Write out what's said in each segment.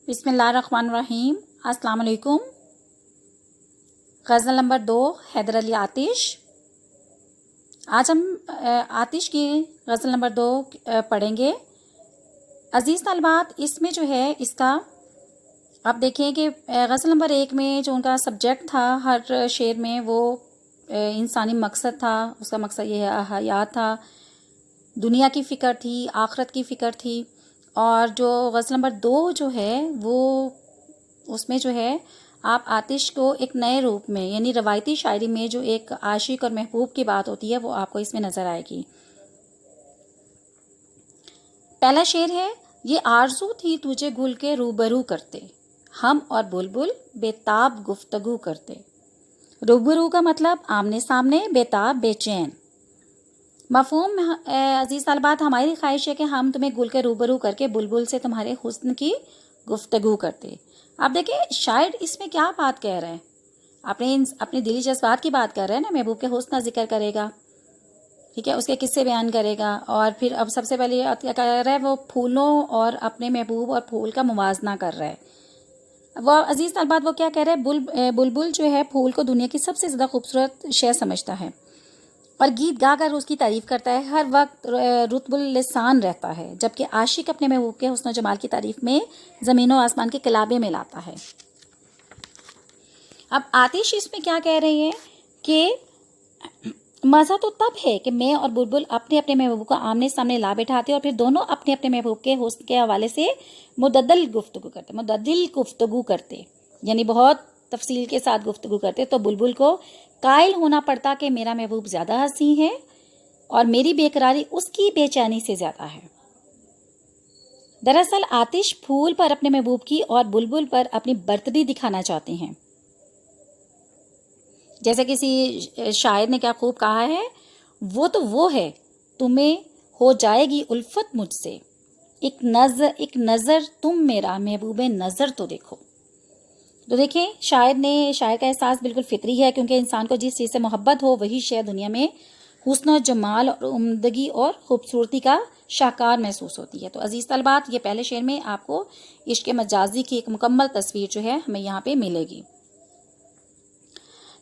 بسم اللہ الرحمن الرحیم۔ السلام علیکم۔ غزل نمبر 2، حیدر علی آتش۔ آج ہم آتش کی غزل نمبر 2 پڑھیں گے۔ عزیز طالبات، اس میں جو ہے اس کا آپ دیکھیں کہ غزل نمبر 1 میں جو ان کا سبجیکٹ تھا ہر شعر میں، وہ انسانی مقصد تھا۔ اس کا مقصد یہ حیات تھا، دنیا کی فکر تھی، آخرت کی فکر تھی۔ اور جو غزل نمبر 2 جو ہے وہ اس میں جو ہے آپ آتش کو ایک نئے روپ میں، یعنی روایتی شاعری میں جو ایک عاشق اور محبوب کی بات ہوتی ہے، وہ آپ کو اس میں نظر آئے گی۔ پہلا شعر ہے، یہ آرزو تھی تجھے گل کے روبرو کرتے، ہم اور بلبل بے تاب گفتگو کرتے۔ روبرو کا مطلب آمنے سامنے، بے تاب بے چین۔ مفہوم عزیز طالبات، ہماری خواہش ہے کہ ہم تمہیں گل کے روبرو کر کے بلبل سے تمہارے حسن کی گفتگو کرتے۔ آپ دیکھیں شاعر اس میں کیا بات کہہ رہے ہیں، اپنے دلی جذبات کی بات کر رہے ہیں نا۔ محبوب کے حسن کا ذکر کرے گا، ٹھیک ہے، اس کے قصے بیان کرے گا، اور پھر اب سب سے پہلے کیا کر رہا ہے، وہ پھولوں اور اپنے محبوب اور پھول کا موازنہ کر رہا ہے۔ وہ عزیز طالبات وہ کیا کہہ رہے ہیں، بلبل جو ہے پھول کو دنیا کی سب سے زیادہ خوبصورت شے سمجھتا ہے، اور گیت گا کر اس کی تعریف کرتا ہے، ہر وقت رطب اللسان رہتا ہے، جبکہ عاشق اپنے محبوب کے حسن و جمال کی تعریف میں زمین و آسمان کے کلابے میں لاتا ہے۔ اب آتش اس میں کیا کہہ رہے ہیں کہ مزہ تو تب ہے کہ میں اور بلبل اپنے اپنے محبوب کو آمنے سامنے لا بیٹھاتے اور پھر دونوں اپنے اپنے محبوب کے حسن کے حوالے سے مدلل گفتگو کرتے، یعنی بہت تفصیل کے ساتھ گفتگو کرتے۔ تو بلبل کو قائل ہونا پڑتا کہ میرا محبوب زیادہ حسین ہے اور میری بے قراری اس کی بے چینی سے زیادہ ہے۔ دراصل آتش پھول پر اپنے محبوب کی اور بلبل پر اپنی برتری دکھانا چاہتے ہیں۔ جیسے کسی شاعر نے کیا خوب کہا ہے، وہ تو وہ ہے، تمہیں ہو جائے گی الفت مجھ سے، ایک نظر تم میرا محبوب نظر تو دیکھو۔ تو دیکھیں شاعر کا احساس بالکل فطری ہے، کیونکہ انسان کو جس چیز سے محبت ہو وہی شے دنیا میں حسن و جمال اور عمدگی اور خوبصورتی کا شاہکار محسوس ہوتی ہے۔ تو عزیز طالبات، یہ پہلے شعر میں آپ کو عشق مجازی کی ایک مکمل تصویر جو ہے ہمیں یہاں پہ ملے گی۔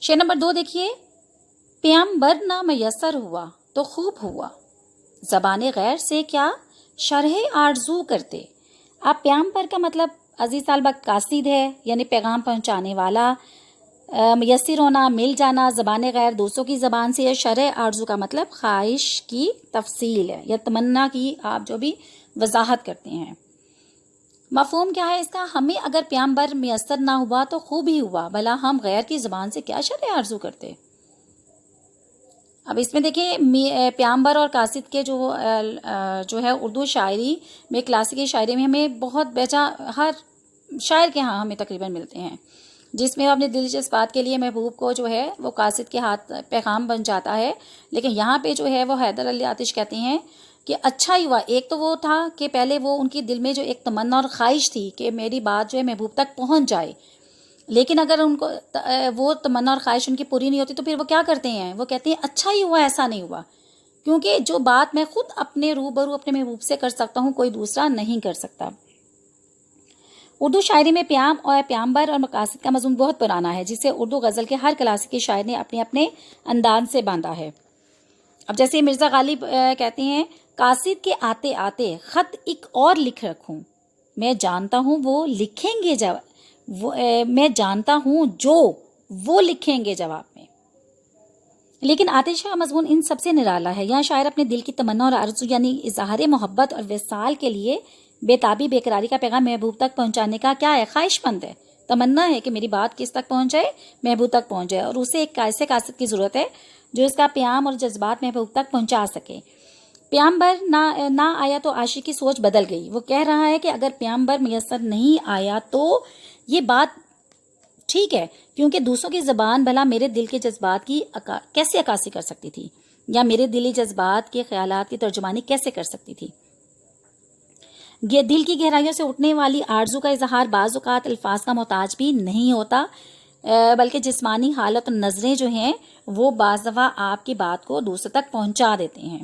شعر نمبر 2 دیکھیے، پیامبر نہ میسر ہوا تو خوب ہوا، زبان غیر سے کیا شرح آرزو کرتے۔ آپ پیامبر کا مطلب عزیز طالبات قاصد ہے، یعنی پیغام پہنچانے والا۔ میسر ہونا، مل جانا، زبان غیر دوستوں کی زبان سے۔ شرح آرزو کا مطلب خواہش کی تفصیل ہے یا تمنا کی آپ جو بھی وضاحت کرتے ہیں۔ مفہوم کیا ہے اس کا، ہمیں اگر پیامبر میسر نہ ہوا تو خوب ہی ہوا، بھلا ہم غیر کی زبان سے کیا شرح آرزو کرتے۔ اب اس میں دیکھیں پیامبر اور قاصد کے جو ہے اردو شاعری میں، کلاسیکی شاعری میں ہمیں بہت بیجا ہر شاعر کے ہاں ہمیں تقریباً ملتے ہیں، جس میں وہ اپنے دلی جذبات کے لیے محبوب کو جو ہے وہ قاصد کے ہاتھ پیغام بن جاتا ہے۔ لیکن یہاں پہ جو ہے وہ حیدر علی آتش کہتے ہیں کہ اچھا ہی ہوا۔ ایک تو وہ تھا کہ پہلے وہ ان کی دل میں جو ایک تمنا اور خواہش تھی کہ میری بات جو ہے محبوب تک پہنچ جائے، لیکن اگر ان کو وہ تمنا اور خواہش ان کی پوری نہیں ہوتی تو پھر وہ کیا کرتے ہیں، وہ کہتے ہیں اچھا ہی ہوا ایسا نہیں ہوا، کیونکہ جو بات میں خود اپنے روبرو اپنے محبوب سے کر سکتا ہوں کوئی دوسرا نہیں کر سکتا۔ اردو شاعری میں پیامبر اور مقاصد کا مضمون بہت پرانا ہے، جسے اردو غزل کے ہر کلاسیکی شاعر نے اپنے اپنے انداز سے باندھا ہے۔ اب جیسے مرزا غالب کہتے ہیں، قاصد کے آتے آتے خط ایک اور لکھ رکھوں، میں جانتا ہوں وہ لکھیں گے میں جانتا ہوں جو وہ لکھیں گے جواب میں۔ لیکن آتش کا مضمون ان سب سے نرالا ہے۔ یہاں شاعر اپنے دل کی تمنا اور آرزو یعنی اظہار محبت اور وصال کے لیے بے تابی بے قراری کا پیغام محبوب تک پہنچانے کا کیا ہے، خواہش مند ہے، تمنا ہے کہ میری بات کس تک پہنچ جائے، محبوب تک پہنچ جائے، اور اسے ایک ایسے قاصد کی ضرورت ہے جو اس کا پیام اور جذبات محبوب تک پہنچا سکے۔ پیامبر نہ آیا تو عاشق کی سوچ بدل گئی۔ وہ کہہ رہا ہے کہ اگر پیامبر میسر نہیں آیا تو یہ بات ٹھیک ہے، کیونکہ دوسروں کی زبان بھلا میرے دل کے جذبات کی کیسے عکاسی کر سکتی تھی، یا میرے دلی جذبات کے خیالات کی ترجمانی کیسے کر سکتی تھی۔ دل کی گہرائیوں سے اٹھنے والی آرزو کا اظہار بعض اوقات الفاظ کا محتاج بھی نہیں ہوتا، بلکہ جسمانی حالت اور نظریں جو ہیں وہ بعض دفعہ آپ کی بات کو دوسرے تک پہنچا دیتے ہیں۔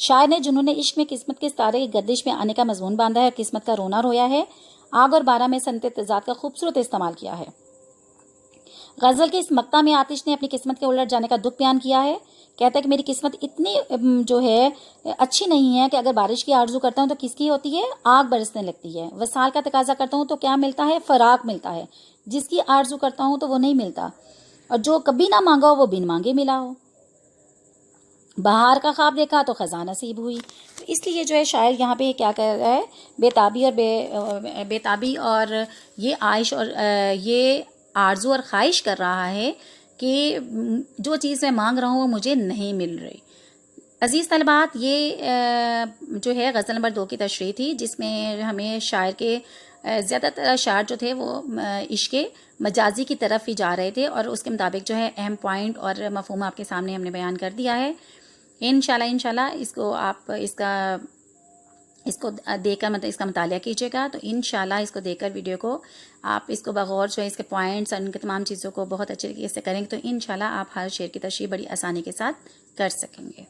شاعر نے جنہوں نے عشق میں قسمت کے ستارے کی گردش میں آنے کا مضمون باندھا ہے اور قسمت کا رونا رویا ہے، آگ اور بارہ میں صنعت تضاد کا خوبصورت استعمال کیا ہے۔ غزل کے اس مقطع میں آتش نے اپنی قسمت کے الٹ جانے کا دکھ بیان کیا ہے۔ کہتا ہے کہ میری قسمت اتنی جو ہے اچھی نہیں ہے کہ اگر بارش کی آرزو کرتا ہوں تو کس کی ہوتی ہے؟ آگ برسنے لگتی ہے۔ وصال کا تقاضا کرتا ہوں تو کیا ملتا ہے؟ فراق ملتا ہے۔ جس کی آرزو کرتا ہوں تو وہ نہیں ملتا، اور جو کبھی نہ مانگا ہو وہ بن مانگے ملا ہو۔ بہار کا خواب دیکھا تو خزاں نصیب ہوئی۔ تو اس لیے جو ہے شاعر یہاں پہ کیا کر رہا ہے؟ بے تابی اور یہ عائش اور یہ آرزو اور خواہش کر رہا ہے کہ جو چیز میں مانگ رہا ہوں وہ مجھے نہیں مل رہی۔ عزیز طلبات، یہ جو ہے غزل نمبر 2 کی تشریح تھی، جس میں ہمیں شاعر کے زیادہ تر اشعار جو تھے وہ عشق مجازی کی طرف ہی جا رہے تھے، اور اس کے مطابق جو ہے اہم پوائنٹ اور مفہوم آپ کے سامنے ہم نے بیان کر دیا ہے۔ انشاءاللہ اس کو آپ اس کو دیکھ کر اس کا مطالعہ کیجیے گا، تو انشاءاللہ اس کو دیکھ کر ویڈیو کو آپ اس کو بغور جو ہے اس کے پوائنٹس اور ان کے تمام چیزوں کو بہت اچھے طریقے سے کریں گے، تو انشاءاللہ آپ ہر شعر کی تشریح بڑی آسانی کے ساتھ کر سکیں گے۔